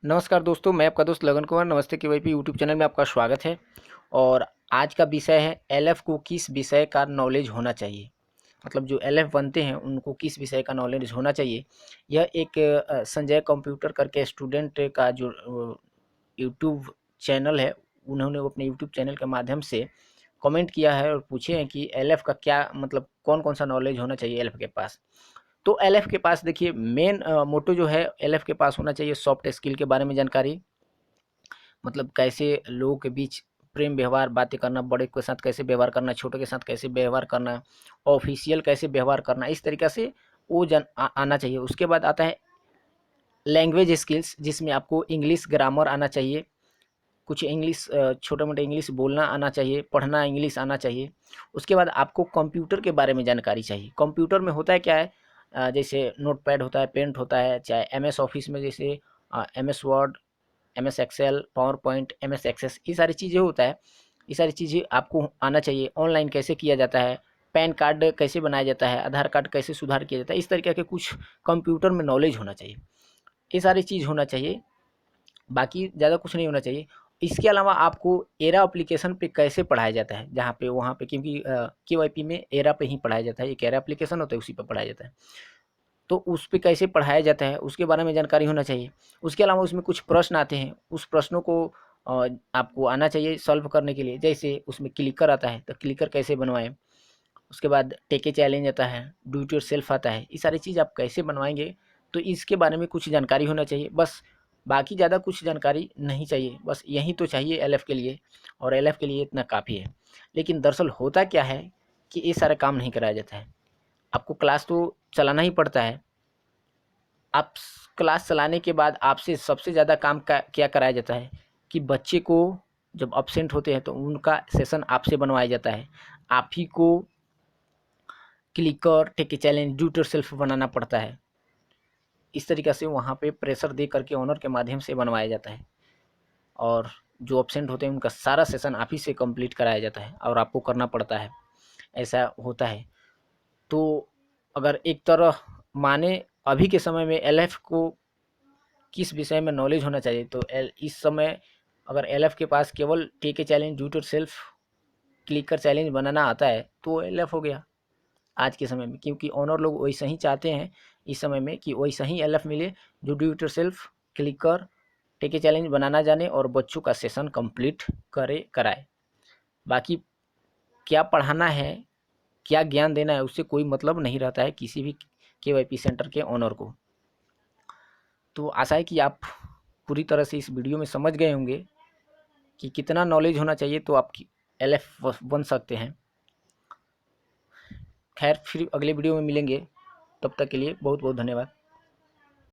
नमस्कार दोस्तों, मैं आपका दोस्त लगन कुमार। नमस्ते केवाईपी यूट्यूब चैनल में आपका स्वागत है। और आज का विषय है एलएफ को किस विषय का नॉलेज होना चाहिए। मतलब जो एलएफ बनते हैं उनको किस विषय का नॉलेज होना चाहिए। यह एक संजय कंप्यूटर करके स्टूडेंट का जो यूट्यूब चैनल है, उन्होंने अपने यूट्यूब चैनल के माध्यम से कमेंट किया है और पूछे हैं कि एलएफ का क्या मतलब कौन कौन सा नॉलेज होना चाहिए एलएफ के पास। तो एलएफ के पास देखिए मेन मोटो जो है एलएफ के पास होना चाहिए सॉफ्ट स्किल के बारे में जानकारी। मतलब कैसे लोगों के बीच प्रेम व्यवहार बातें करना, बड़े के साथ कैसे व्यवहार करना, छोटे के साथ कैसे व्यवहार करना, ऑफिशियल कैसे व्यवहार करना, इस तरीक़ा से वो आना चाहिए। उसके बाद आता है लैंग्वेज स्किल्स, जिसमें आपको इंग्लिश ग्रामर आना चाहिए, कुछ इंग्लिश छोटा मोटा इंग्लिश बोलना आना चाहिए, पढ़ना इंग्लिश आना चाहिए। उसके बाद आपको कंप्यूटर के बारे में जानकारी चाहिए। कंप्यूटर में होता है क्या है, जैसे नोटपैड होता है, पेंट होता है, चाहे एमएस ऑफिस में जैसे MS Word, MS Excel, PowerPoint, MS Access, ये सारी चीज़ें होता है। ये सारी चीज़ें आपको आना चाहिए। ऑनलाइन कैसे किया जाता है, पैन कार्ड कैसे बनाया जाता है, आधार कार्ड कैसे सुधार किया जाता है, इस तरीके के कुछ कंप्यूटर में नॉलेज होना चाहिए। ये सारी चीज़ होना चाहिए, बाकी ज़्यादा कुछ नहीं होना चाहिए। इसके अलावा आपको एरा एप्लीकेशन पे कैसे पढ़ाया जाता है, जहाँ पे वहाँ पे, क्योंकि केवाईपी में एरा पे ही पढ़ाया जाता है, एक एरा एप्लीकेशन होता है उसी पे पढ़ाया जाता है। तो उस पे कैसे पढ़ाया जाता है उसके बारे में जानकारी होना चाहिए। उसके अलावा उसमें कुछ प्रश्न आते हैं, उस प्रश्नों को आपको आना चाहिए सॉल्व करने के लिए। जैसे उसमें क्लिकर आता है तो क्लिकर कैसे बनवाएं, उसके बाद टेके चैलेंज आता है, डू इट योरसेल्फ आता है, ये सारी चीज़ आप कैसे बनवाएंगे, तो इसके बारे में कुछ जानकारी होना चाहिए बस। बाकी ज़्यादा कुछ जानकारी नहीं चाहिए, बस यही तो चाहिए एलएफ के लिए, और एलएफ के लिए इतना काफ़ी है। लेकिन दरअसल होता क्या है कि ये सारा काम नहीं कराया जाता है। आपको क्लास तो चलाना ही पड़ता है। आप क्लास चलाने के बाद आपसे सबसे ज़्यादा काम क्या कराया जाता है कि बच्चे को जब अब्सेंट होते हैं तो उनका सेशन आपसे बनवाया जाता है। आप ही को clicker, take challenge, do it yourself बनाना पड़ता है। इस तरीक़े से वहाँ पे प्रेशर दे करके ओनर के माध्यम से बनवाया जाता है, और जो अब्सेंट होते हैं उनका सारा सेशन आप ही से कंप्लीट कराया जाता है और आपको करना पड़ता है। ऐसा होता है। तो अगर एक तरह माने अभी के समय में एलएफ को किस विषय में नॉलेज होना चाहिए, तो इस समय अगर एलएफ के पास केवल take challenge, do it yourself, clicker challenge बनाना आता है तो एलएफ हो गया आज के समय में। क्योंकि ओनर लोग वैसा ही चाहते हैं इस समय में कि वैसा ही एलएफ मिले जो डू इट योरसेल्फ, क्लिकर, टेके चैलेंज बनाना जाने और बच्चों का सेशन कंप्लीट कराए। बाकी क्या पढ़ाना है, क्या ज्ञान देना है, उससे कोई मतलब नहीं रहता है किसी भी केवाईपी सेंटर के ओनर को। तो आशा है कि आप पूरी तरह से इस वीडियो में समझ गए होंगे कि कितना नॉलेज होना चाहिए तो आप एलएफ बन सकते हैं। खैर, फिर अगले वीडियो में मिलेंगे, तब तक के लिए बहुत बहुत धन्यवाद।